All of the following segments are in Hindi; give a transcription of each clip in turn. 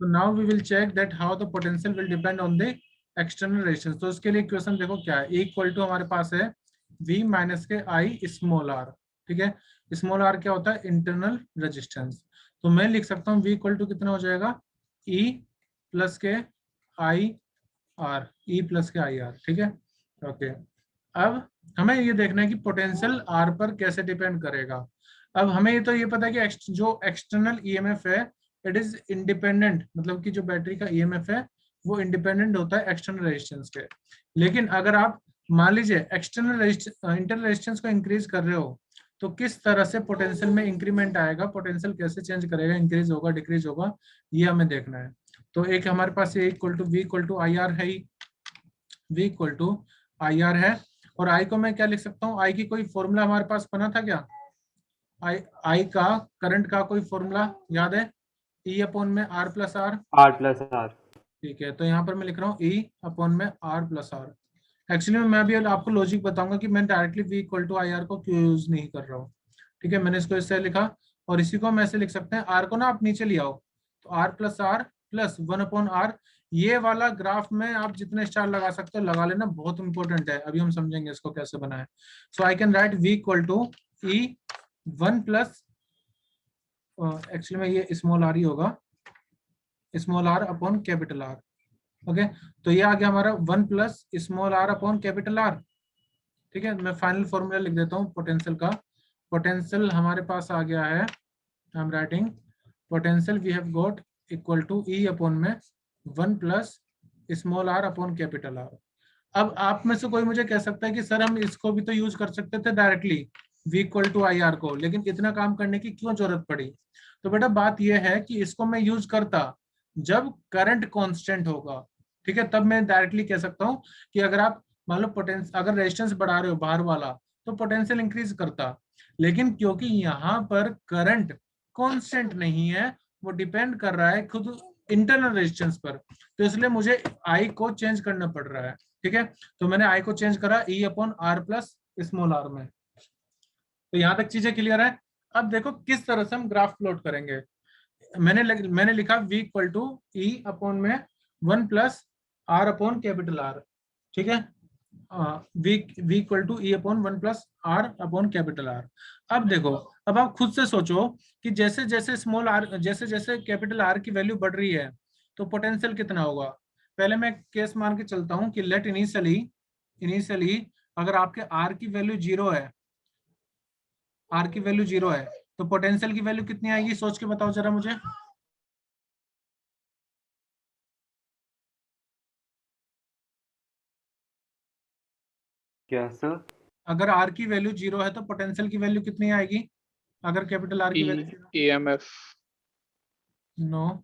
तो now we will check that how the potential will depend on the external resistance. तो इसके लिए क्वेश्चन देखो क्या है, इक्वल टू हमारे पास है V माइनस के आई स्मॉल आर। ठीक है, स्मॉल आर क्या होता है, इंटरनल रेजिस्टेंस। तो मैं लिख सकता हूँ V इक्वल टू कितना हो जाएगा, E प्लस के आई आर, ई प्लस के आई आर। ठीक है, ओके। अब हमें ये देखना है कि पोटेंशियल आर पर कैसे डिपेंड करेगा। अब हमें ये तो ये पता है कि जो एक्सटर्नल ईएमएफ है इट इज इंडिपेंडेंट, मतलब कि जो बैटरी का ईएमएफ है वो इंडिपेंडेंट होता है एक्सटर्नल रेजिस्टेंस के। लेकिन अगर आप मान लीजिए एक्सटर्नल इंटरनल रेजिस्टेंस को इंक्रीज कर रहे हो तो किस तरह से पोटेंशियल में इंक्रीमेंट आएगा, पोटेंशियल कैसे चेंज करेगा, इंक्रीज होगा डिक्रीज होगा, ये हमें देखना है। तो एक हमारे पास ये equal to V equal to I R है, V equal to I R है। और I को मैं क्या लिख सकता हूँ, I की कोई फॉर्मूला हमारे पास बना था क्या, I का करंट का कोई फॉर्मूला याद है, E अपॉन में R प्लस आर। R+R। ठीक है, तो यहाँ पर मैं लिख रहा हूँ E अपॉन में R प्लस आर। एक्चुअली मैं अभी आपको लॉजिक बताऊंगा कि मैं directly V equal to I R को क्यों यूज नहीं कर रहा हूँ। ठीक है, मैंने इसको इससे लिखा और इसी को हम ऐसे लिख सकते हैं, R को ना आप नीचे ले आओ, तो R प्लस 1/R। ये वाला ग्राफ में आप जितने स्टार लगा सकते हो लगा लेना, बहुत इंपॉर्टेंट है, अभी हम समझेंगे इसको कैसे बनाए। So I can write V equal to E 1 plus, actually में ये स्मॉल आर ही होगा, small R upon capital R. Okay, तो ये आ गया हमारा 1 plus small R upon capital R. ठीक है, मैं फाइनल फॉर्मूला लिख देता हूँ पोटेंशियल का। पोटेंशियल हमारे पास आ गया है, I am writing potential we have got equal to E upon में 1 plus small R upon capital R. अब आप में से कोई मुझे कह सकता है कि सर हम इसको भी तो यूज कर सकते थे directly V equal to I R को, लेकिन इतना काम करने की क्यों जरूरत पड़ी। तो बेटा बात यह है कि इसको मैं यूज करता जब करंट कांस्टेंट होगा। ठीक है, तब मैं डायरेक्टली कह सकता हूँ कि अगर आप मान लो पोटेंशियल अगर रेजिस्टेंस बढ़ा रहे हो बाहर वाला तो पोटेंशियल इंक्रीज करता। लेकिन क्योंकि यहाँ पर करंट कांस्टेंट नहीं है, वो डिपेंड कर रहा है खुद इंटरनल रेजिस्टेंस पर, तो इसलिए मुझे आई को चेंज करना पड़ रहा है। ठीक है, तो मैंने आई को चेंज करा E upon R plus small R में। तो यहां तक चीजें क्लियर है। अब देखो किस तरह से हम ग्राफ प्लॉट करेंगे। मैंने लिखा V equal to E upon में 1 plus R upon capital R. ठीक है, V equal to E upon 1 plus R upon capital R. अब देखो, अब आप खुद से सोचो कि जैसे जैसे स्मॉल आर, जैसे जैसे कैपिटल आर की वैल्यू बढ़ रही है तो पोटेंशियल कितना होगा। पहले मैं केस मान के चलता हूं कि लेट इनिशियली इनिशियली अगर आपके आर की वैल्यू जीरो है, आर की वैल्यू जीरो है तो पोटेंशियल की वैल्यू कितनी आएगी, सोच के बताओ जरा मुझे। क्या सर? अगर आर की वैल्यू जीरो है तो पोटेंशियल की वैल्यू कितनी आएगी, अगर कैपिटल आर की ई value zero. EMF। No,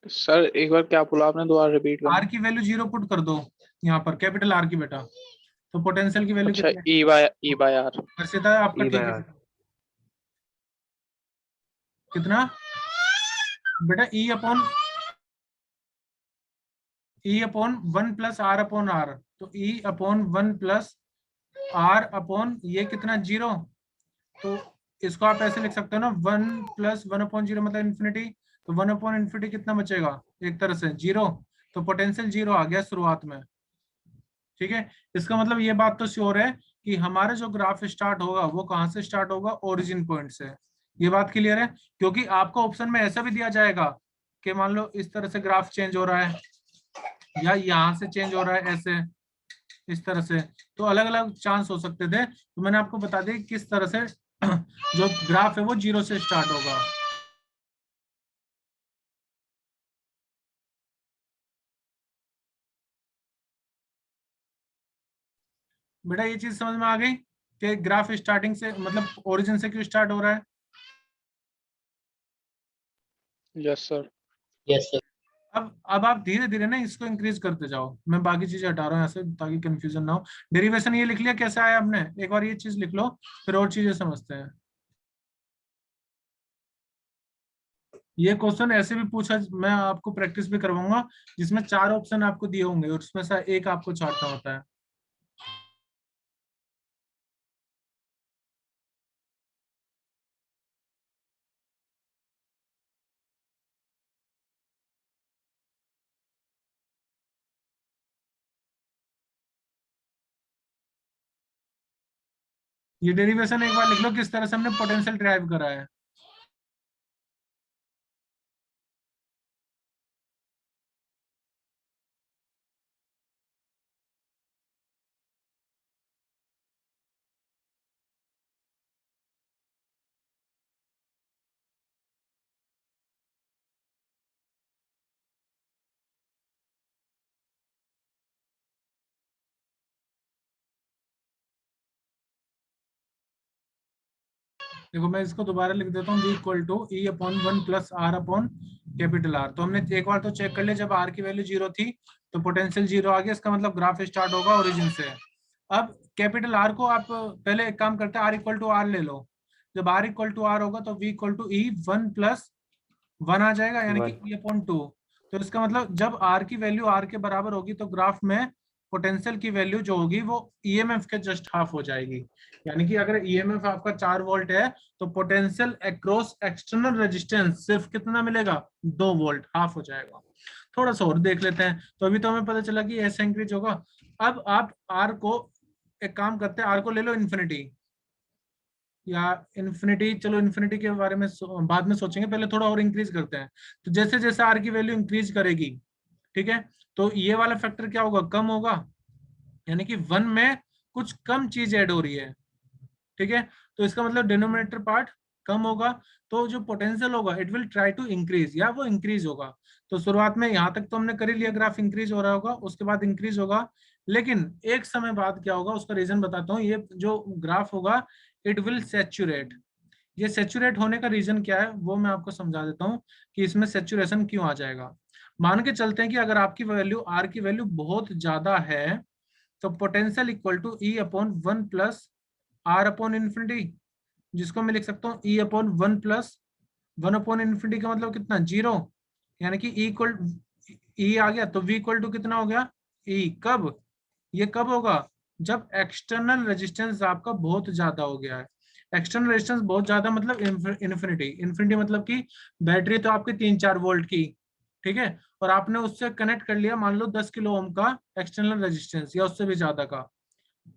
sir एक बार क्या बोला आपने, दोबारा रिपीट आर करना। की वैल्यू जीरो पुट कर दो यहाँ पर, कैपिटल आर की बेटा, तो पोटेंशियल की वैल्यू अच्छा, कितनी है। E/R। हर्षिता आपका ठीक है E/R। कितना, बेटा E upon 1 plus R upon R, तो E upon 1 plus R upon ये कितना जीरो। तो इसको आप ऐसे लिख सकते हो ना, 1 प्लस 1/0 मतलब इन्फिनिटी, तो 1/इन्फिनिटी कितना बचेगा, एक तरह से जीरो। तो पोटेंशियल जीरो आ गया शुरुआत में। ठीक है, इसका मतलब ये बात तो श्योर है कि हमारा जो ग्राफ स्टार्ट होगा वो कहाँ से स्टार्ट होगा, ओरिजिन पॉइंट से। ये बात क्लियर है, क्योंकि आपको ऑप्शन में ऐसा भी दिया जाएगा कि मान लो इस तरह से ग्राफ चेंज हो रहा है या यहाँ से चेंज हो रहा है ऐसे, इस तरह से, तो अलग अलग चांस हो सकते थे। तो मैंने आपको बता दिया किस तरह से जो ग्राफ है वो जीरो से स्टार्ट होगा। बेटा ये चीज समझ में आ गई कि ग्राफ स्टार्टिंग से मतलब ओरिजिन से क्यों स्टार्ट हो रहा है। Yes sir. Yes sir. अब आप धीरे धीरे ना इसको इंक्रीज करते जाओ, मैं बाकी चीजें हटा रहा हूँ ऐसे ताकि कंफ्यूजन ना हो। डेरिवेशन ये लिख लिया कैसे आया आपने, एक बार ये चीज लिख लो फिर और चीजें समझते हैं। ये क्वेश्चन ऐसे भी पूछा, मैं आपको प्रैक्टिस भी करवाऊंगा जिसमें 4 ऑप्शन आपको दिए होंगे और उसमें से एक आपको छांटना होता है। ये डेरिवेशन एक बार लिख लो किस तरह से हमने पोटेंशियल ड्राइव करा है। देखो मैं इसको दोबारा लिख देता हूँ, v equal to E upon 1 plus R upon capital R. तो हमने एक बार तो चेक कर लिया, जब आर की वैल्यू 0 थी तो पोटेंशियल 0 आ गया, इसका मतलब ग्राफ स्टार्ट होगा ओरिजिन से। अब कैपिटल आर को आप पहले एक काम करते हैं, आर इक्वल टू आर ले लो। जब आर इक्वल टू आर होगा तो v equal to E 1 plus 1 आ जाएगा, यानी कि 1 ई अपॉन 2। तो इसका मतलब जब आर की वैल्यू आर के बराबर होगी तो ग्राफ में पोटेंशियल की वैल्यू जो होगी वो ईएमएफ के जस्ट हाफ हो जाएगी। यानी कि अगर ईएमएफ आपका 4 वोल्ट है तो पोटेंशियल अक्रॉस एक्सटर्नल रेजिस्टेंस सिर्फ कितना मिलेगा, 2 वोल्ट, हाफ हो जाएगा। थोड़ा सा और देख लेते हैं। तो अभी तो हमें पता चला कि ऐसे इंक्रीज होगा। अब आप आर को एक काम करते हैं, आर को ले लो इन्फिनिटी या इन्फिनिटी, चलो इन्फिनिटी के बारे में बाद में सोचेंगे, पहले थोड़ा और इंक्रीज करते हैं। तो जैसे जैसे आर की वैल्यू इंक्रीज करेगी, ठीक है, तो ये वाला फैक्टर क्या होगा, कम होगा, यानी कि 1 में कुछ कम चीज ऐड हो रही है, ठीक है। तो इसका मतलब डिनोमिनेटर पार्ट कम होगा, तो जो पोटेंशियल होगा it will try to increase, या वो इंक्रीज होगा। तो शुरुआत में यहाँ तक तो हमने कर ही लिया, ग्राफ इंक्रीज हो रहा होगा, उसके बाद इंक्रीज होगा, लेकिन एक समय बाद क्या होगा उसका रीजन बताता हूँ। ये जो ग्राफ होगा इट विल सेचुरेट। ये सेचुरेट होने का रीजन क्या है वो मैं आपको समझा देता हूँ कि इसमें सेचुरेशन क्यों आ जाएगा। मान के चलते हैं कि अगर आपकी वैल्यू आर की वैल्यू बहुत ज्यादा है तो potential equal to E upon 1 plus R upon infinity, जिसको मैं लिख सकता हूँ E upon 1 plus 1 upon infinity का मतलब कितना, 0। यानी कि ई इक्वल ई आ गया तो वी इक्वल टू कितना हो गया, ई। कब, ये कब होगा, जब एक्सटर्नल रेजिस्टेंस आपका बहुत ज्यादा हो गया है। एक्सटर्नल रेजिस्टेंस बहुत ज्यादा मतलब इन्फिनिटी, इन्फिनिटी मतलब कि बैटरी तो आपकी 3-4 वोल्ट की, ठीक है, और आपने उससे कनेक्ट कर लिया मान लो 10 किलो ओम का एक्सटर्नल रेजिस्टेंस या उससे भी ज्यादा का,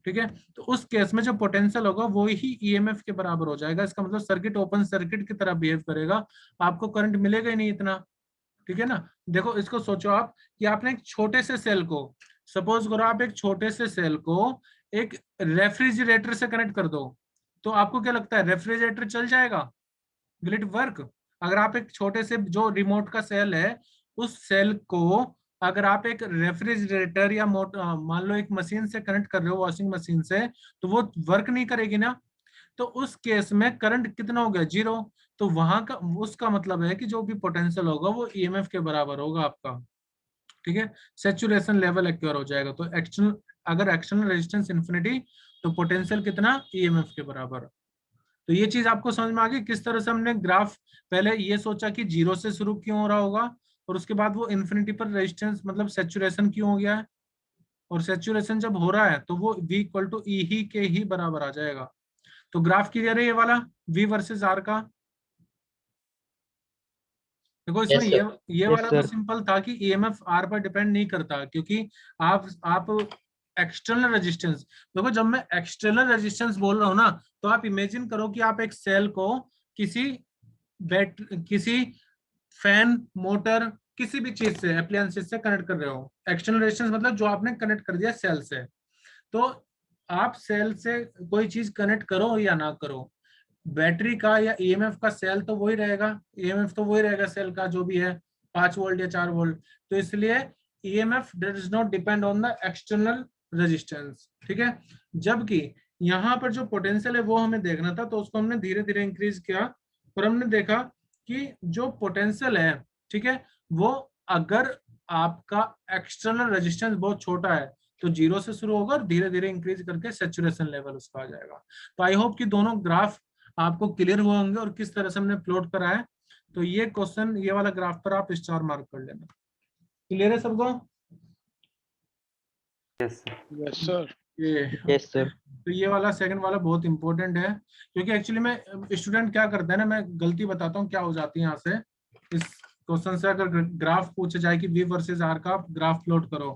ठीक है। तो उस केस में जो पोटेंशियल होगा वो ही ईएमएफ के बराबर हो जाएगा। इसका मतलब सर्किट ओपन सर्किट की तरह बिहेव करेगा, आपको करंट मिलेगा ही नहीं इतना, ठीक है ना। देखो इसको सोचो आप कि आपने एक छोटे से सेल को, सपोज करो आप एक छोटे से सेल को एक रेफ्रिजरेटर से कनेक्ट कर दो, तो आपको क्या लगता है रेफ्रिजरेटर चल जाएगा, विल इट वर्क? अगर आप एक छोटे से जो रिमोट का सेल है उस सेल को अगर आप एक रेफ्रिजरेटर या मान लो एक मशीन से कनेक्ट कर रहे हो, वॉशिंग मशीन से, तो वो वर्क नहीं करेगी ना। तो उस केस में करंट कितना हो गया, 0। तो वहां का उसका मतलब है कि जो भी पोटेंशियल होगा वो ईएमएफ के बराबर होगा आपका, ठीक है। सेचुरेशन लेवल एक्योर हो जाएगा। तो एक्सटर्नल, अगर एक्सटर्नल रेजिस्टेंस इन्फिनिटी तो पोटेंशियल कितना, ईएमएफ के बराबर। तो ये चीज आपको समझ में आ गई किस तरह से हमने ग्राफ पहले ये सोचा कि 0 से शुरू क्यों हो रहा होगा, और उसके बाद वो इन्फिनिटी पर रेजिस्टेंस मतलब सेचुरेशन क्यों हो गया है, और सेचुरेशन जब हो रहा है तो वो v इक्वल टू ई ही के ही बराबर आ जाएगा। तो ग्राफ क्लियर है ये वाला v वर्सेस r का। देखो इसमें यस सर। ये यस वाला तो सर। सिंपल था कि ईएमएफ आर पर डिपेंड नहीं करता, क्योंकि आप एक्सटर्नल रेजिस्टेंस, देखो जब मैं एक्सटर्नल रेजिस्टेंस बोल रहा हूँ ना, तो आप इमेजिन करो कि आप एक सेल को किसी किसी फैन, मोटर, किसी भी चीज से, एप्लायंसेस से कनेक्ट कर रहे हो। एक्सटर्नल रेजिस्टेंस मतलब जो आपने कनेक्ट कर दिया सेल से। तो आप सेल से कोई चीज कनेक्ट करो या ना करो, बैटरी का या ईएमएफ का सेल तो वही रहेगा, ईएमएफ तो वही रहेगा सेल का जो भी है, 5 वोल्ट या 4 वोल्ट। तो इसलिए EMF does not depend on the external resistance, ठीक है। जबकि यहाँ पर जो पोटेंशियल है वो हमें देखना था, तो उसको हमने धीरे धीरे इंक्रीज किया और हमने देखा कि जो पोटेंशियल है, ठीक है, वो अगर आपका एक्सटर्नल रेजिस्टेंस बहुत छोटा है तो 0 से शुरू होगा और धीरे धीरे इंक्रीज करके सेचुरेशन लेवल उसका आ जाएगा। तो आई होप कि दोनों ग्राफ आपको क्लियर हुए होंगे और किस तरह से हमने प्लॉट करा है। तो ये क्वेश्चन, ये वाला ग्राफ पर आप स्टार मार्क कर लेना। क्लियर है सबको? Yes sir. Yes sir. ये यस सर। तो ये वाला सेकंड वाला बहुत इंपॉर्टेंट है, क्योंकि एक्चुअली में स्टूडेंट क्या करते हैं ना, मैं गलती बताता हूँ क्या हो जाती है यहाँ से। इस क्वेश्चन से अगर ग्राफ पूछा जाए कि v वर्सेस r का ग्राफ प्लॉट करो,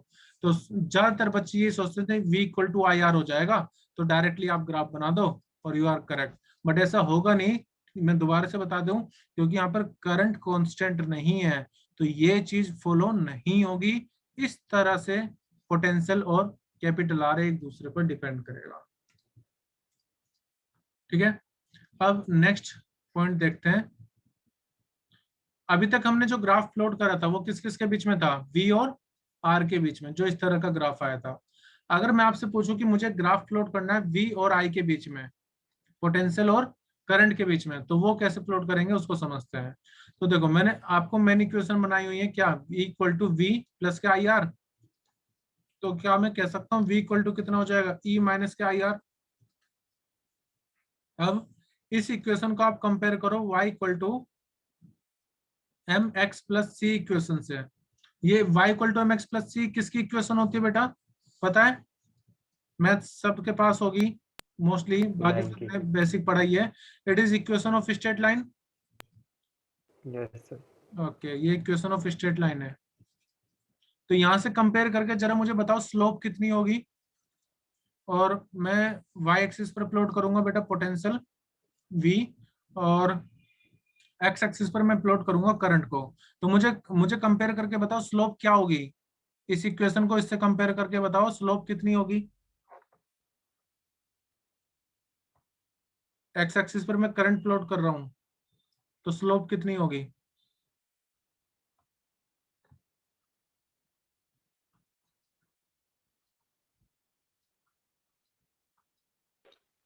तो ज्यादातर बच्चे ये सोचते थे v equal to I R हो जाएगा, तो डायरेक्टली आप ग्राफ बना दो और यू आर करेक्ट। बट ऐसा होगा नहीं, मैं दोबारा से बता दूं, क्योंकि यहाँ पर करंट कांस्टेंट नहीं है, तो ये चीज फॉलो नहीं होगी। इस तरह से पोटेंशियल और कैपिटल आर एक दूसरे पर डिपेंड करेगा। ठीक है, अब नेक्स्ट पॉइंट देखते हैं। अभी तक हमने जो ग्राफ प्लॉट करा था वो किस किस के बीच में था, वी और आर के बीच में, जो इस तरह का ग्राफ आया था। अगर मैं आपसे पूछूं कि मुझे ग्राफ प्लॉट करना है वी और आई के बीच में, पोटेंशियल और करंट के बीच में, तो वो कैसे प्लॉट करेंगे उसको समझते हैं। तो देखो, मैंने आपको मेन इक्वेशन बनाई हुई है क्या, V equal to V plus के आई आर। तो क्या मैं कह सकता हूँ V इक्वल टू कितना हो जाएगा, E माइनस के आई आर। अब इस इक्वेशन को आप कंपेयर करो y equal to M X plus C equation से। ये y equal to M X plus C किसकी इक्वेशन होती है बेटा, पता है? मैथ सबके पास होगी मोस्टली, बाकी लाइन की। सबने बेसिक पढ़ाई है। It is equation of straight line. Yes sir. Okay, ये इक्वेशन ऑफ स्ट्रेट लाइन है। तो यहां से कंपेयर करके जरा मुझे बताओ स्लोप कितनी होगी। और मैं y एक्सिस पर प्लॉट करूंगा बेटा पोटेंशियल v, और x एक्सिस पर मैं प्लॉट करूंगा करंट को। तो मुझे मुझे कंपेयर करके बताओ स्लोप क्या होगी। इस इक्वेशन को इससे कंपेयर करके बताओ स्लोप कितनी होगी। x एक्सिस पर मैं करंट प्लॉट कर रहा हूं, तो स्लोप कितनी होगी।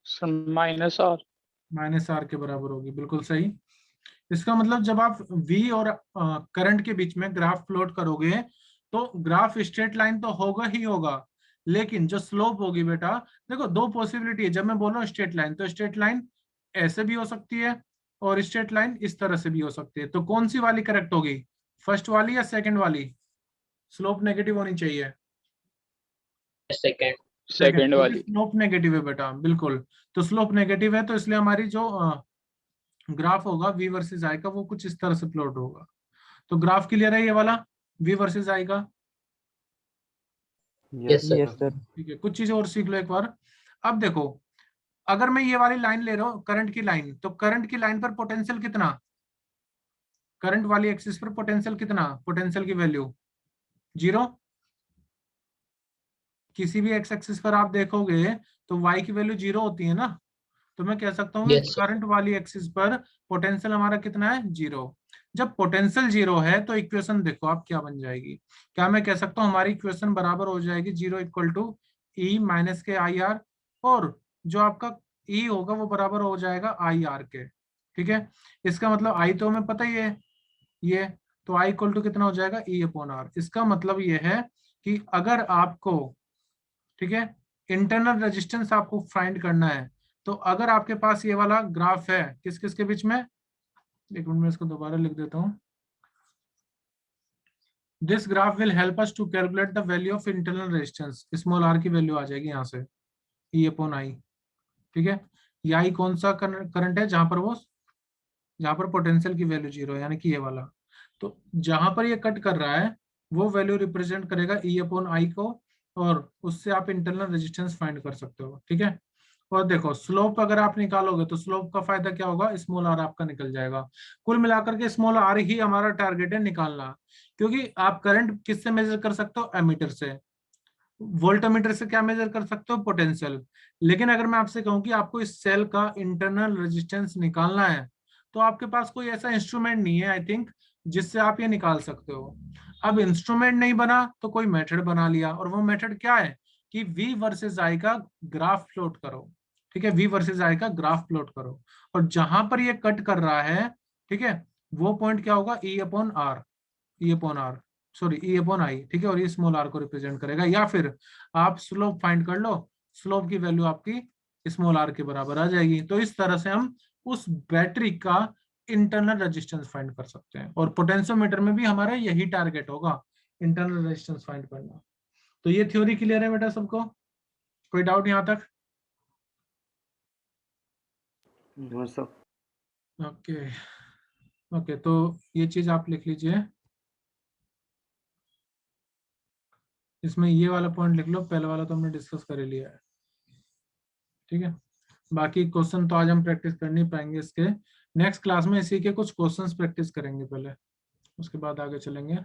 Sir minus R. Minus R के बराबर होगी, बिल्कुल सही। इसका मतलब जब आप v और करंट के बीच में ग्राफ प्लॉट करोगे, तो ग्राफ स्ट्रेट लाइन तो होगा ही होगा, लेकिन जो स्लोप होगी बेटा, देखो दो पॉसिबिलिटी है। जब मैं बोल रहा हूँ स्ट्रेट लाइन, तो स्ट्रेट लाइन ऐसे भी हो सकती है और स्ट्रेट लाइन इस तरह से भी हो सकती है। तो कौन सी वाली करेक्ट होगी, फर्स्ट वाली या सेकंड वाली? स्लोप नेगेटिव होनी चाहिए। सेकंड। सेकंड क्योंकि वाली। स्लोप नेगेटिव है बेटा, बिल्कुल। तो स्लोप नेगेटिव है, तो इसलिए हमारी जो ग्राफ होगा वी वर्सेस आई का, वो कुछ इस तरह से प्लॉट होगा। तो ग्राफ क्लियर है ये वाला, वी वर्सेस आई का। Yes sir. Yes sir. ठीक है, कुछ चीजें और सीख लो एक बार। अब देखो, अगर मैं ये वाली लाइन ले रहा हूँ करंट की लाइन, तो करंट की लाइन पर पोटेंशियल कितना, करंट वाली एक्सिस पर पोटेंशियल कितना, पोटेंशियल की वैल्यू 0। किसी भी एक्स एक्सिस पर आप देखोगे तो y की वैल्यू 0 होती है ना। तो मैं कह सकता हूँ यस सर। करंट वाली एक्सिस पर पोटेंशियल हमारा कितना है, 0। जब पोटेंशियल 0 है तो इक्वेशन देखो आप क्या बन जाएगी। क्या मैं कह सकता हूँ हमारी इक्वेशन बराबर हो जाएगी 0 इक्वल टू ई माइनस के आई आर, और जो आपका ई होगा वो बराबर हो जाएगा आई आर के। ठीक है, इसका मतलब आई तो हमें पता ही है ये, तो आई इक्वल टू कितना हो जाएगा, ई अपॉन आर। इसका मतलब ये है कि अगर आपको, ठीक है, इंटरनल रेजिस्टेंस आपको फाइंड करना है, तो अगर आपके पास ये वाला ग्राफ है किस किस के बीच में, एक मिनट में इसको दोबारा लिख देता हूं। This graph will help us to calculate the value of internal resistance. Small R की वैल्यू आ जाएगी यहाँ से, ई अपॉन आई। ठीक है, ये आई कौन सा करंट है, जहां पर वो, जहां पर पोटेंशियल की वैल्यू 0 है, यानी कि ये वाला। तो जहां पर ये कट कर रहा है वो वैल्यू रिप्रेजेंट करेगा ई अपॉन आई को, और उससे आप इंटरनल रेजिस्टेंस फाइंड कर सकते हो। ठीक है, और देखो स्लोप अगर आप निकालोगे तो स्लोप का फायदा क्या होगा, स्मॉल आर आपका निकल जाएगा। कुल मिलाकर के स्मॉल आर ही हमारा टारगेट है निकालना, क्योंकि आप करंट किससे मेजर कर सकते हो, एमीटर से। वोल्टमीटर से क्या मेजर कर सकते हो, पोटेंशियल। लेकिन अगर मैं आपसे कहूं कि आपको इस सेल का इंटरनल रेजिस्टेंस निकालना है, तो आपके पास कोई ऐसा इंस्ट्रूमेंट नहीं है आई थिंक जिससे आप ये निकाल सकते हो। अब इंस्ट्रूमेंट नहीं बना तो कोई मेथड बना लिया, और वो मेथड क्या है कि V वर्सेस I का ग्राफ प्लॉट करो। ठीक है, V वर्सेस I का ग्राफ प्लॉट करो, और जहां पर ये कट कर रहा है, ठीक है, वो पॉइंट क्या होगा, E upon R, E upon R, sorry E upon I. ठीक है, और ये स्मॉल आर को रिप्रेजेंट करेगा। या फिर आप स्लोप फाइंड कर लो, स्लोप की वैल्यू आपकी स्मॉल आर के बराबर आ जाएगी। तो इस तरह से हम उस बैटरी का इंटरनल रेजिस्टेंस फाइंड कर सकते हैं, और पोटेंशियोमीटर में भी हमारा यही टारगेट होगा, इंटरनल रेजिस्टेंस फाइंड करना। तो ये थ्योरी क्लियर है बेटा सबको, कोई डाउट यहाँ तक? No sir. ओके, ओके, तो ये चीज आप लिख लीजिए, इसमें ये वाला पॉइंट लिख लो, पहले वाला तो हमने डिस्कस कर ही लिया है। ठीक है, बाकी क्वेश्चन तो आज हम प्रैक्टिस कर नहीं पाएंगे इसके। नेक्स्ट क्लास में इसी के कुछ क्वेश्चंस प्रैक्टिस करेंगे पहले, उसके बाद आगे चलेंगे।